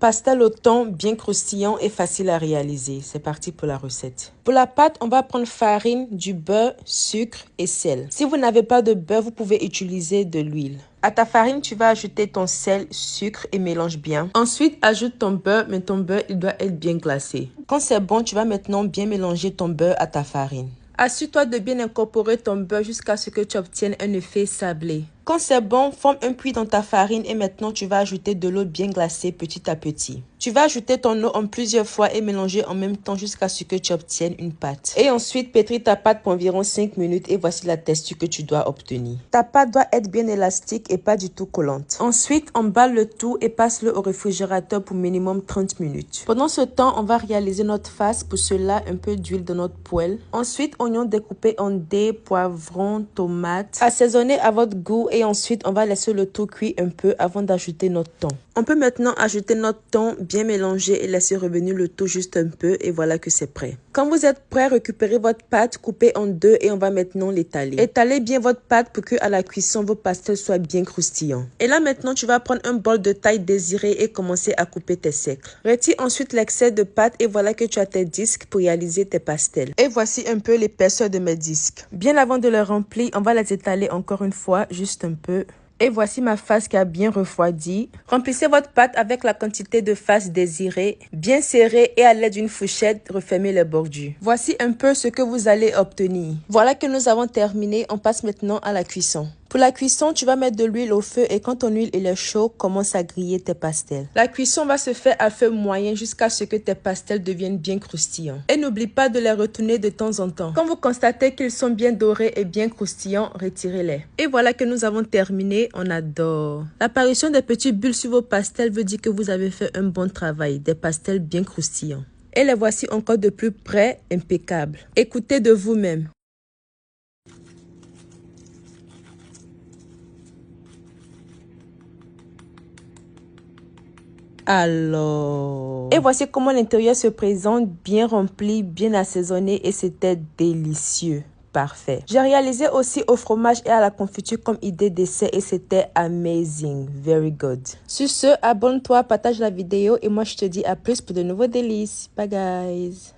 Pastel au thon bien croustillant et facile à réaliser. C'est parti pour la recette. Pour la pâte, on va prendre farine, du beurre, sucre et sel. Si vous n'avez pas de beurre, vous pouvez utiliser de l'huile. À ta farine, tu vas ajouter ton sel, sucre et mélange bien. Ensuite, ajoute ton beurre, mais ton beurre, il doit être bien glacé. Quand c'est bon, tu vas maintenant bien mélanger ton beurre à ta farine. Assure-toi de bien incorporer ton beurre jusqu'à ce que tu obtiennes un effet sablé. Quand c'est bon, forme un puits dans ta farine et maintenant tu vas ajouter de l'eau bien glacée petit à petit. Tu vas ajouter ton eau en plusieurs fois et mélanger en même temps jusqu'à ce que tu obtiennes une pâte. Et ensuite, pétris ta pâte pour environ 5 minutes et voici la texture que tu dois obtenir. Ta pâte doit être bien élastique et pas du tout collante. Ensuite, emballe le tout et passe-le au réfrigérateur pour minimum 30 minutes. Pendant ce temps, on va réaliser notre farce. Pour cela, un peu d'huile dans notre poêle. Ensuite, oignons découpés en dés, poivrons, tomates. Assaisonnez à votre goût et ensuite, on va laisser le tout cuire un peu avant d'ajouter notre thon. On peut maintenant ajouter notre thon bien mélangé et laisser revenir le tout juste un peu et voilà que c'est prêt. Quand vous êtes prêt, récupérez votre pâte, coupez en deux et on va maintenant l'étaler. Étalez bien votre pâte pour que à la cuisson, vos pastels soient bien croustillants. Et là maintenant, tu vas prendre un bol de taille désirée et commencer à couper tes cercles. Retire ensuite l'excès de pâte et voilà que tu as tes disques pour réaliser tes pastels. Et voici un peu l'épaisseur de mes disques. Bien avant de les remplir, on va les étaler encore une fois, juste un peu. Et voici ma face qui a bien refroidi. Remplissez votre pâte avec la quantité de farce désirée, bien serrée et à l'aide d'une fourchette, refermez les bordures. Voici un peu ce que vous allez obtenir. Voilà que nous avons terminé, on passe maintenant à la cuisson. Pour la cuisson, tu vas mettre de l'huile au feu et quand ton huile est chaude, commence à griller tes pastels. La cuisson va se faire à feu moyen jusqu'à ce que tes pastels deviennent bien croustillants. Et n'oublie pas de les retourner de temps en temps. Quand vous constatez qu'ils sont bien dorés et bien croustillants, retirez-les. Et voilà que nous avons terminé, on adore. L'apparition des petites bulles sur vos pastels veut dire que vous avez fait un bon travail, des pastels bien croustillants. Et les voici encore de plus près, impeccables. Écoutez de vous-même. Alors, et voici comment l'intérieur se présente, bien rempli, bien assaisonné et c'était délicieux. Parfait. J'ai réalisé aussi au fromage et à la confiture comme idée d'essai et c'était amazing. Very good. Sur ce, abonne-toi, partage la vidéo et moi je te dis à plus pour de nouveaux délices. Bye guys.